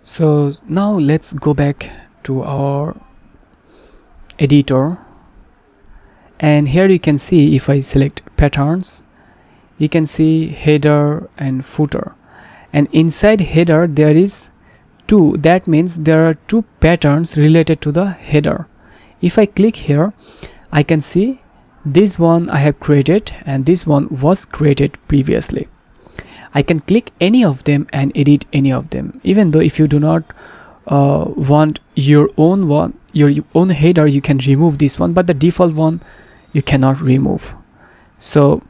So now let's go back to our editor, and here you can see, if I select patterns, you can see header and footer, and inside header there is two. That means there are two patterns related to the header. If I click here, I can see this one I have created and this one was created previously. I can click any of them and edit any of them. Even though if you do not want your own header, you can remove this one, but the default one you cannot remove. So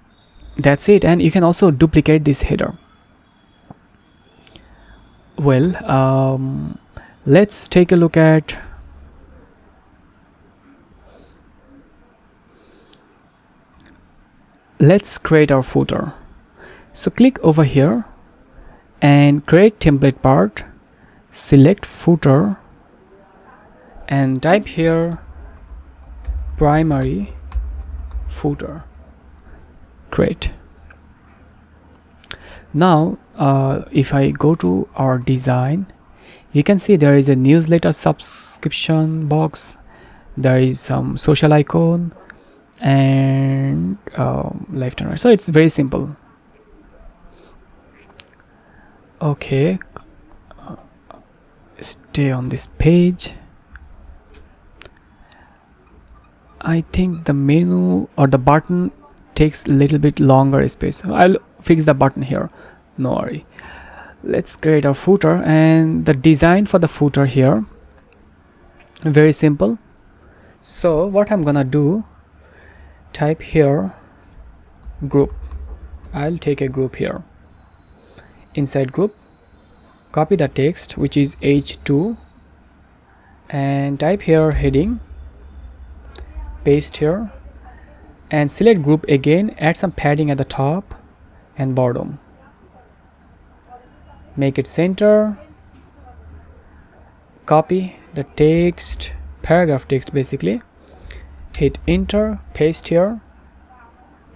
that's it. And you can also duplicate this header. Well, let's take a look at let's create our footer. So click over here and create template part, select footer and type here primary footer. Create. Now if I go to our design, you can see there is a newsletter subscription box, there is some social icon and left and right. So it's very simple. Okay, stay on this page. I think the menu or the button takes a little bit longer space. I'll fix the button here, no worry. Let's create our footer, and the design for the footer here, very simple. So what I'm gonna do, type here group. I'll take a group here. Inside group, copy the text which is H2 and type here heading, paste here and select group again, add some padding at the top and bottom, make it center, copy the text, paragraph text basically, hit enter, paste here,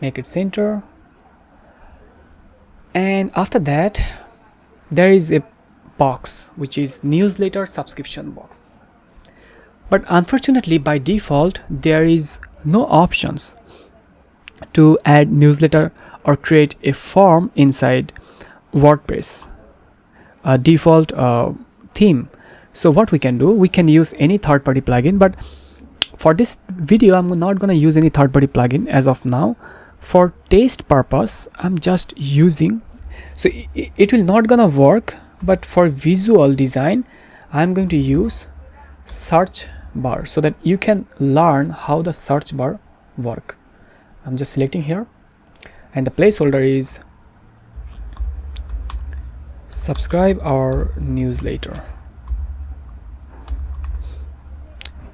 make it center, and after that there is a box which is newsletter subscription box, but unfortunately by default there is no options to add newsletter or create a form inside WordPress default theme. So what we can do, we can use any third-party plugin, but for this video I'm not gonna use any third-party plugin as of now. For test purpose I'm just using, so it will not gonna work, but for visual design I'm going to use search bar so that you can learn how the search bar work. I'm just selecting here and the placeholder is subscribe our newsletter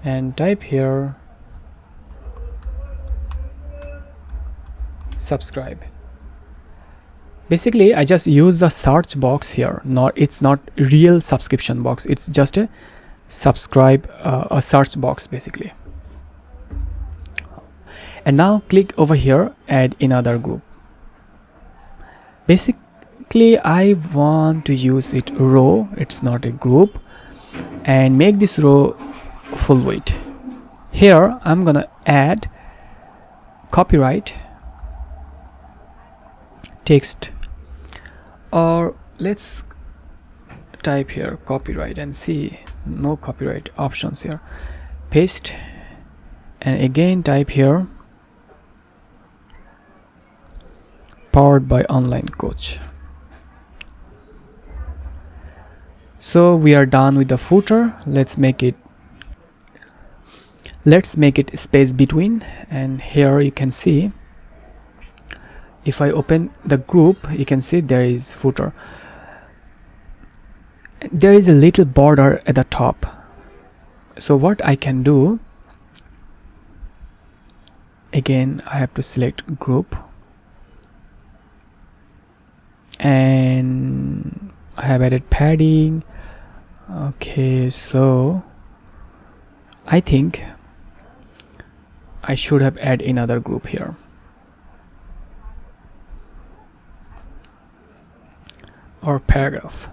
and type here subscribe. Basically I just use the search box here, it's not real subscription box, it's just a subscribe a search box basically. And now click over here, add another group. Basically I want to use it row, it's not a group, and make this row full weight. Here I'm gonna add copyright text, or let's type here copyright and see no copyright options here. Paste and again type here powered by online coach. So we are done with the footer. Let's make it space between, and here you can see, if I open the group you can see there is footer, there is a little border at the top. So what I can do, again I have to select group and I have added padding. Okay, so I think I should have added another group here, or paragraph,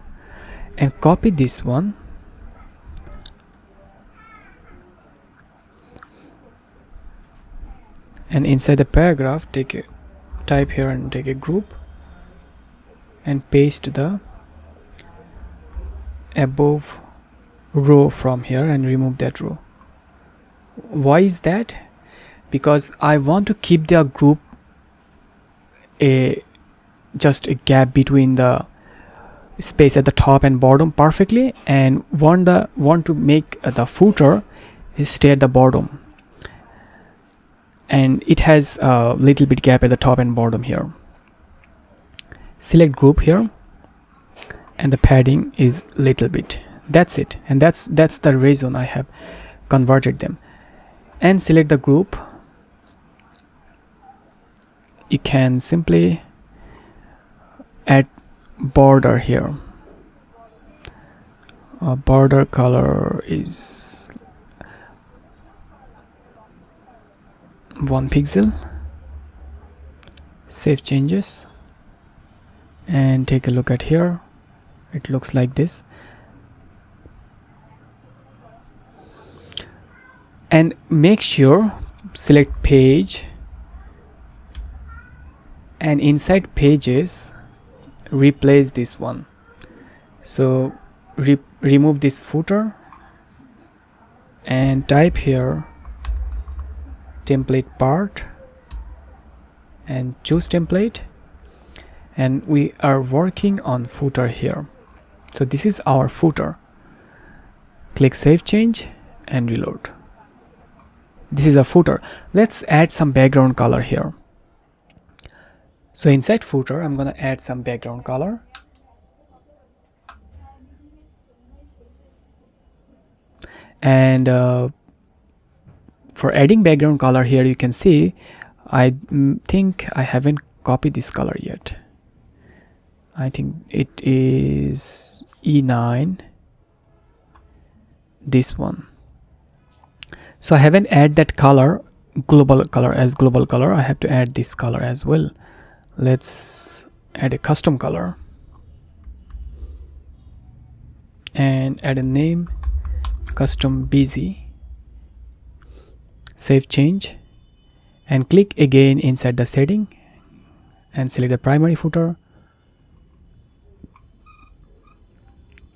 and copy this one and inside the paragraph type here and take a group and paste the above row from here and remove that row. Why is that? Because I want to keep the group just a gap between the space at the top and bottom perfectly, and want to make the footer stay at the bottom, and it has a little bit gap at the top and bottom here. Select group here and the padding is little bit. That's it, and that's the reason I have converted them. And select the group. You can simply add border here. Border color is 1 pixel. Save changes and take a look at here. It looks like this. And make sure select page, and inside pages replace this one. So remove this footer and type here template part and choose template, and we are working on footer here. So this is our footer. Click save change and reload. This is a footer. Let's add some background color here. So inside footer I'm gonna add some background color. And for adding background color here, you can see I think I haven't copied this color yet. I think it is E9, this one. So I haven't added that color, global color as global color. I have to add this color as well. Let's add a custom color and add a name, custom busy. Save change and click again inside the setting and select the primary footer.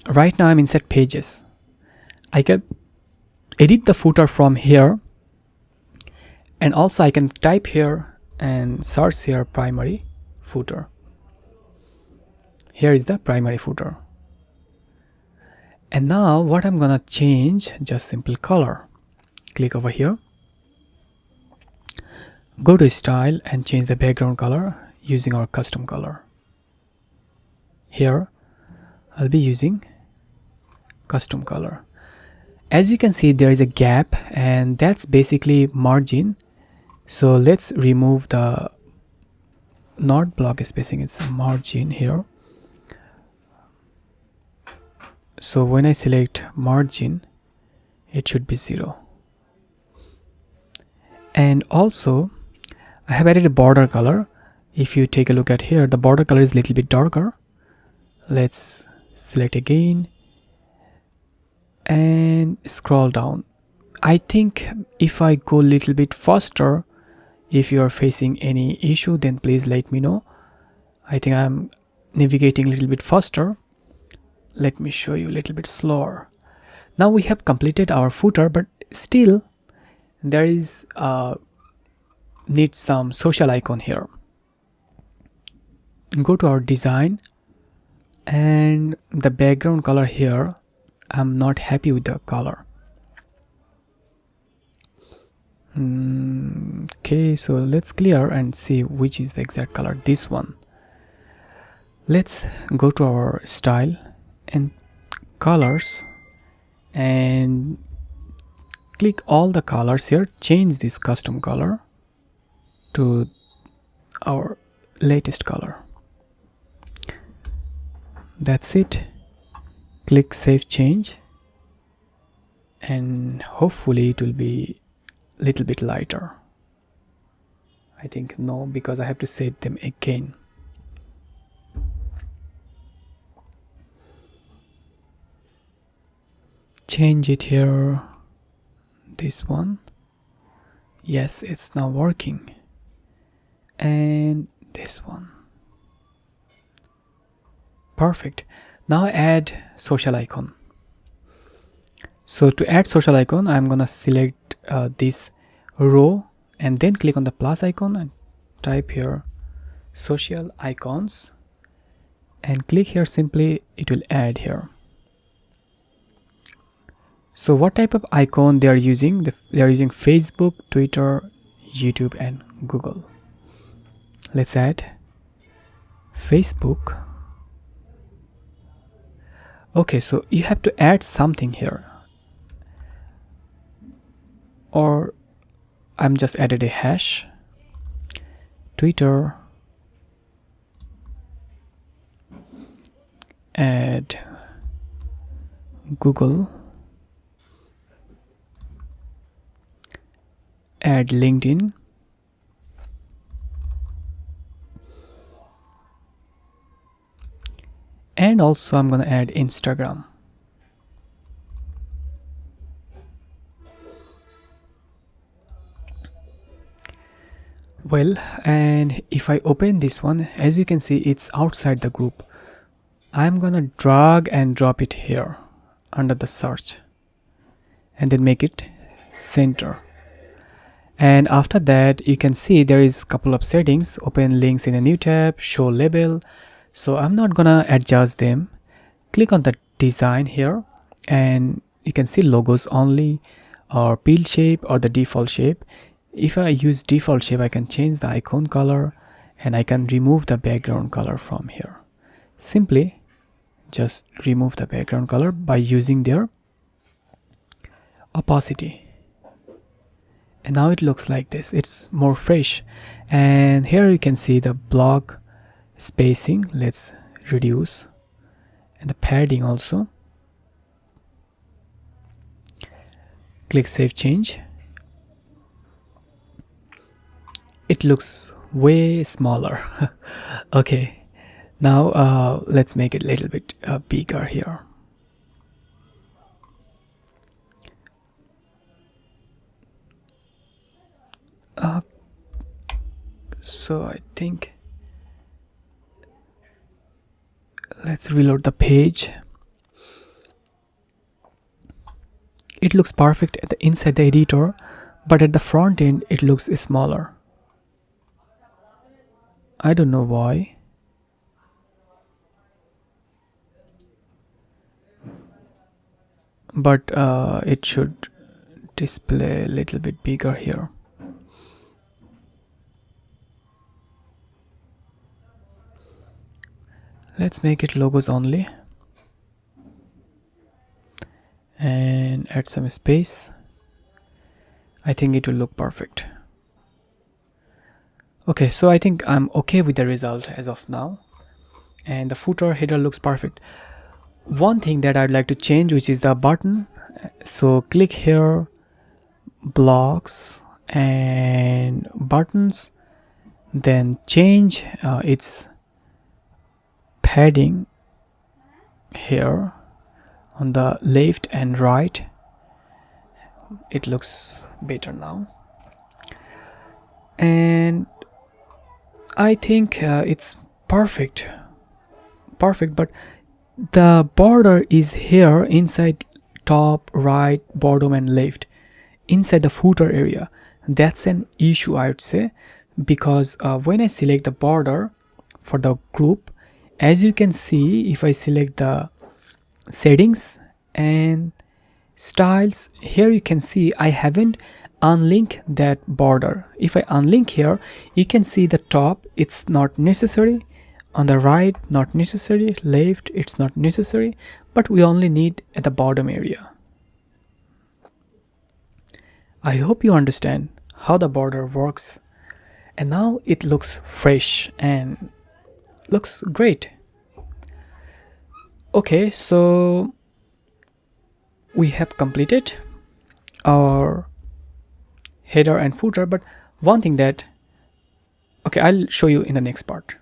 Right now I'm inside pages. I can edit the footer from here, and also I can type here and search here primary footer. Here is the primary footer. And now what I'm gonna change, just simple color. Click over here, go to style and change the background color using our custom color. Here I'll be using custom color. As you can see, there is a gap, and that's basically margin. So let's remove the not block spacing, it's a margin here. So when I select margin, it should be 0. And also I have added a border color. If you take a look at here, the border color is a little bit darker. Let's select again and scroll down. I think if I go a little bit faster, if you are facing any issue, then please let me know. I think I'm navigating a little bit faster. Let me show you a little bit slower. Now we have completed our footer, but still there is need some social icon here. Go to our design, and the background color here, I'm not happy with the color. Okay, so let's clear and see which is the exact color. This one. Let's go to our style and colors and click all the colors here. Change this custom color to our latest color. That's it. Click save change, and hopefully it will be a little bit lighter. I think no, because I have to save them again. change it here, this one. Yes, it's now working. And this one. Perfect. Now add social icon. So to add social icon, I'm gonna select this row and then click on the plus icon and type here social icons and click here. Simply it will add here. So what type of icon they are using? They are using Facebook, Twitter, YouTube and Google. Let's add Facebook. Okay, so you have to add something here, or I'm just added a hash. Twitter, add Google, add LinkedIn, and also I'm gonna add Instagram. Well, and if I open this one, as you can see, it's outside the group. I'm gonna drag and drop it here under the search and then make it center. And after that, you can see there is a couple of settings. Open links in a new tab, show label. So I'm not gonna adjust them. Click on the design here and you can see logos only, or peel shape, or the default shape. If I use default shape, I can change the icon color and I can remove the background color from here. Simply just remove the background color by using their opacity. And now it looks like this. It's more fresh. And here you can see the block spacing. Let's reduce, and the padding also. Click save change. It looks way smaller. Okay, now let's make it a little bit bigger here. So I think let's reload the page. It looks perfect at the inside the editor, but at the front end it looks smaller. I don't know why. But it should display a little bit bigger here. Let's make it logos only and add some space. I think it will look perfect. Okay, so I think I'm okay with the result as of now, and the footer header looks perfect. One thing that I'd like to change, which is the button. So click here, blocks and buttons, then change its padding here on the left and right. It looks better now, and I think it's perfect, but the border is here inside top, right, bottom and left, inside the footer area. That's an issue, I would say, because when I select the border for the group, as you can see, if I select the settings and styles, here you can see I haven't unlink that border. If I unlink here, you can see the top, it's not necessary, on the right not necessary, left it's not necessary, but we only need at the bottom area. I hope you understand how the border works, and now it looks fresh and looks great. Okay, so we have completed our header and footer, but one thing that, okay, I'll show you in the next part.